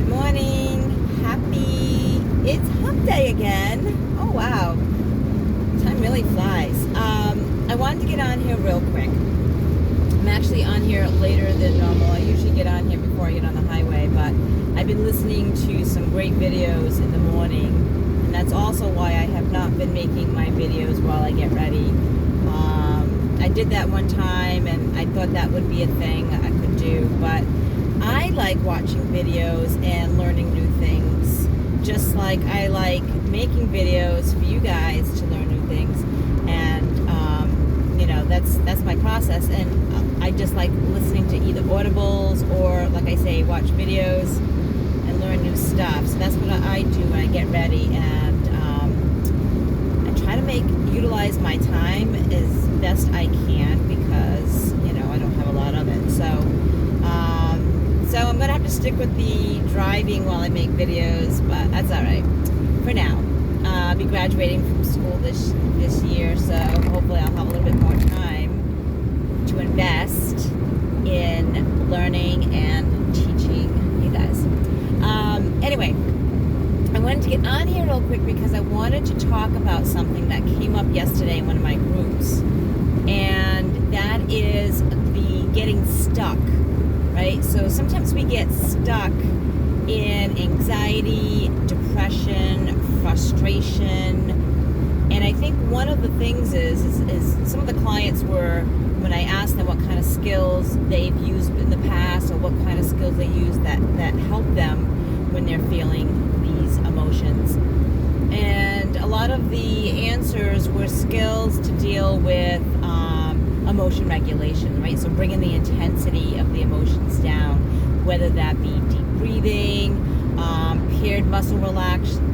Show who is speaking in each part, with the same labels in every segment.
Speaker 1: Good morning. It's hump day again. Oh wow. Time really flies. I wanted to get on here real quick. I'm actually on here later than normal. I usually get on here before I get on the highway, but I've been listening to some great videos in the morning, and that's also why I have not been making my videos while I get ready. I did that one time, and I thought that would be a thing I could do, but I like watching videos and learning new things, just like I like making videos for you guys to learn new things. And that's my process, and I just like listening to either audibles or, like I say, watch videos and learn new stuff. So that's what I do when I get ready, and I try to utilize my time as best I can, because I don't have a lot of it. So I'm gonna have to stick with the driving while I make videos, but that's all right for now. I'll be graduating from school this year, so hopefully I'll have a little bit more time to invest in learning and teaching you guys. Anyway, I wanted to get on here real quick because I wanted to talk about something that came up yesterday in one of my groups, and that is the getting stuck, right? So sometimes we get stuck in anxiety, depression, frustration, and I think one of the things is some of the clients were, when I asked them what kind of skills they've used in the past, or what kind of skills they use that help them when they're feeling these emotions, and a lot of the answers were skills to deal with emotion regulation, right? So bringing the intensity of the emotions down, whether that be deep breathing, paired muscle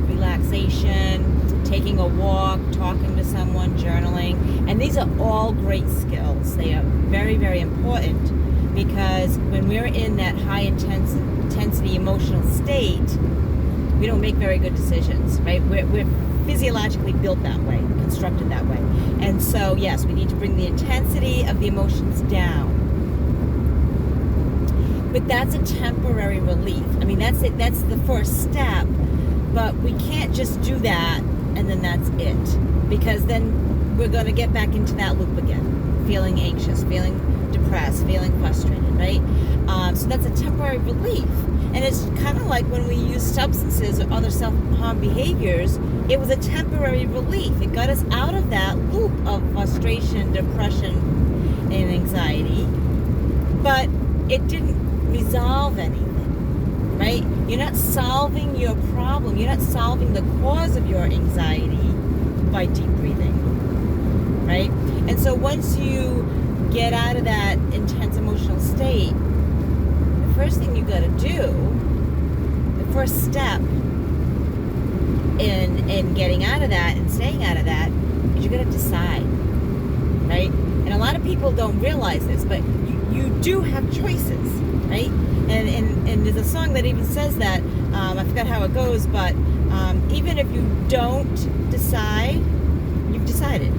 Speaker 1: relaxation, taking a walk, talking to someone, journaling. And these are all great skills. They are very, very important, because when we're in that high intensity emotional state, we don't make very good decisions, right? We're physiologically built that way, constructed that way. And so, yes, we need to bring the intensity of the emotions down. But that's a temporary relief. I mean, that's it. That's the first step. But we can't just do that and then that's it, because then we're going to get back into that loop again, feeling anxious, feeling depressed, feeling frustrated, right? So that's a temporary relief. And it's kind of like when we use substances or other self-harm behaviors, it was a temporary relief. It got us out of that loop of frustration, depression, and anxiety, but it didn't resolve anything, right? You're not solving your problem. You're not solving the cause of your anxiety by deep breathing, right? And so once you get out of that intense emotional state, the first thing you got to do, the first step in getting out of that and staying out of that, is you got to decide, right? And a lot of people don't realize this, but you do have choices, right? And there's a song that even says that. I forgot how it goes, but even if you don't decide, you've decided,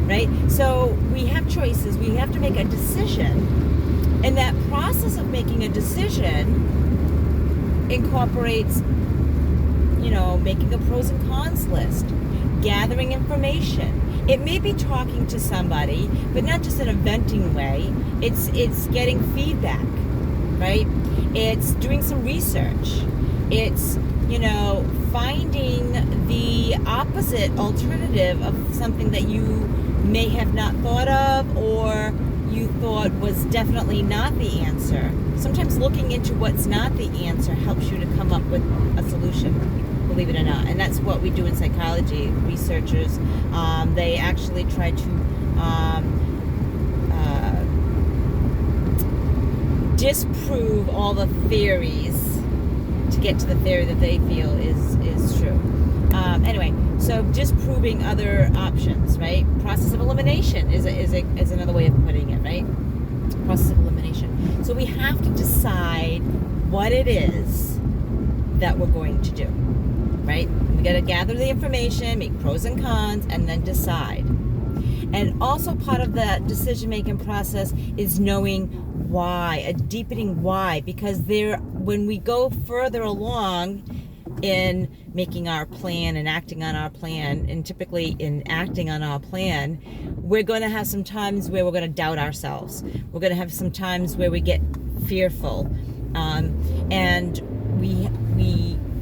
Speaker 1: right? So we have choices. We have to make a decision, and that process of making a decision incorporates, making a pros and cons list, gathering information. It may be talking to somebody, but not just in a venting way. It's getting feedback, right? It's doing some research. It's, finding the opposite alternative of something that you may have not thought of, or you thought was definitely not the answer. Sometimes looking into what's not the answer helps you to come up with a solution, believe it or not. And that's what we do in psychology. Researchers, they actually try to disprove all the theories to get to the theory that they feel is true. Anyway, so disproving other options, right? Process of elimination is another way of putting it, right? Process of elimination. So we have to decide what it is that we're going to do, right? We got to gather the information, make pros and cons, and then decide. And also part of that decision-making process is knowing why, a deepening why, because when we go further along in making our plan and acting on our plan, and typically in acting on our plan, we're going to have some times where we're going to doubt ourselves. We're going to have some times where we get fearful, and we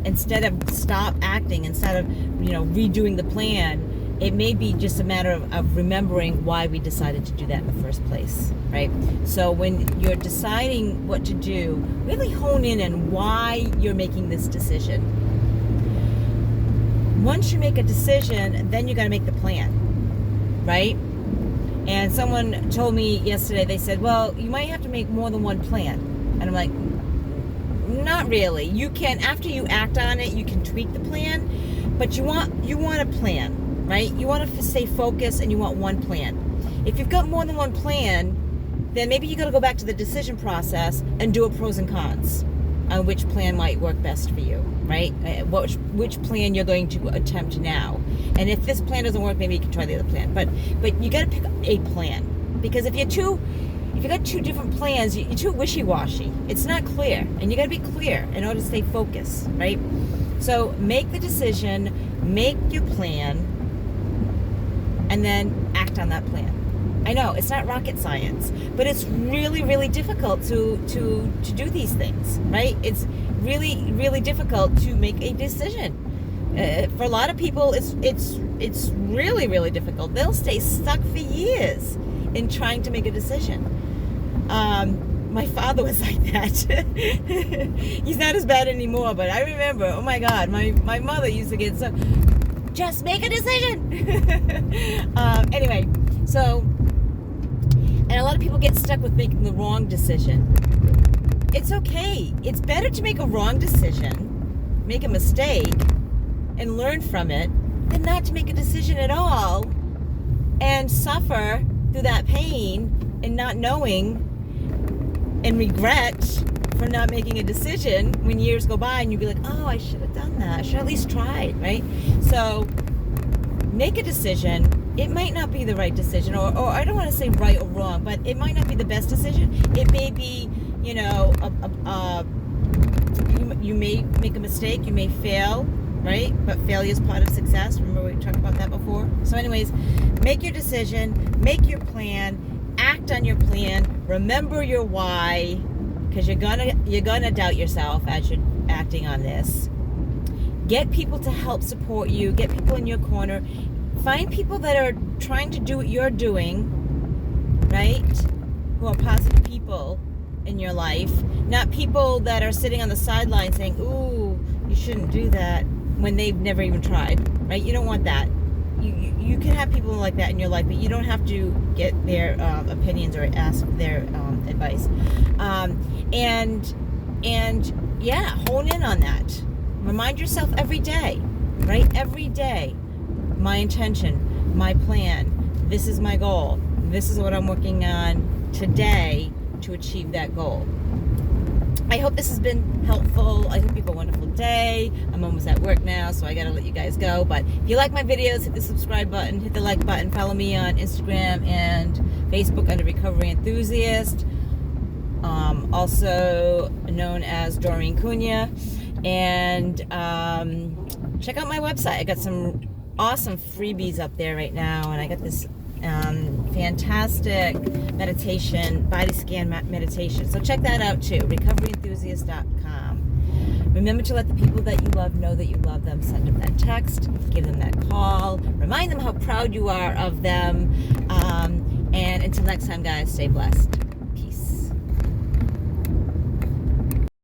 Speaker 1: instead of stop acting, instead of redoing the plan, it may be just a matter of remembering why we decided to do that in the first place, right? So when you're deciding what to do, really hone in on why you're making this decision. Once you make a decision, then you got to make the plan, right? And someone told me yesterday, they said, well, you might have to make more than one plan. And I'm like, not really. You can, after you act on it, you can tweak the plan, but you want a plan. Right? You want to stay focused, and you want one plan. If you've got more than one plan, then maybe you got to go back to the decision process and do a pros and cons on which plan might work best for you, right? Which plan you're going to attempt now. And if this plan doesn't work, maybe you can try the other plan. But you got to pick a plan, because if you got two different plans, you're too wishy-washy. It's not clear, and you got to be clear in order to stay focused, right? So make the decision, make your plan, and then act on that plan. I know it's not rocket science, but it's really, really difficult to do these things, right? It's really, really difficult to make a decision. For a lot of people, it's really, really difficult. They'll stay stuck for years in trying to make a decision. My father was like that. He's not as bad anymore, but I remember, oh my God, my mother used to get so. Just make a decision. Anyway, so, and a lot of people get stuck with making the wrong decision. It's okay. It's better to make a wrong decision, make a mistake, and learn from it, than not to make a decision at all and suffer through that pain and not knowing and regret for not making a decision when years go by, and you'd be like, oh, I should have done that. I should have at least tried, right? So make a decision. It might not be the right decision, or I don't want to say right or wrong, but it might not be the best decision. It may be, you may make a mistake, you may fail, right? But failure is part of success. Remember we talked about that before? So anyways, make your decision, make your plan, act on your plan, remember your why, because you're gonna doubt yourself as you're acting on this. Get people to help support you. Get people in your corner. Find people that are trying to do what you're doing, right? Who are positive people in your life, not people that are sitting on the sidelines saying, "Ooh, you shouldn't do that," when they've never even tried, right? You don't want that. You can have people like that in your life, but you don't have to get their opinions or ask their advice. And yeah, hone in on that. Remind yourself every day, right? Every day, my intention, my plan, this is my goal. This is what I'm working on today to achieve that goal. I hope this has been helpful. I hope you have a wonderful day. I'm almost at work now, so I gotta let you guys go. But if you like my videos, hit the subscribe button, hit the like button, follow me on Instagram and Facebook under Recovery Enthusiast, also known as Doreen Cunha. And check out my website. I got some awesome freebies up there right now, and I got this fantastic meditation, body scan meditation. So check that out too, recoveryenthusiast.com. Remember to let the people that you love know that you love them. Send them that text, give them that call, remind them how proud you are of them. And until next time, guys, stay blessed.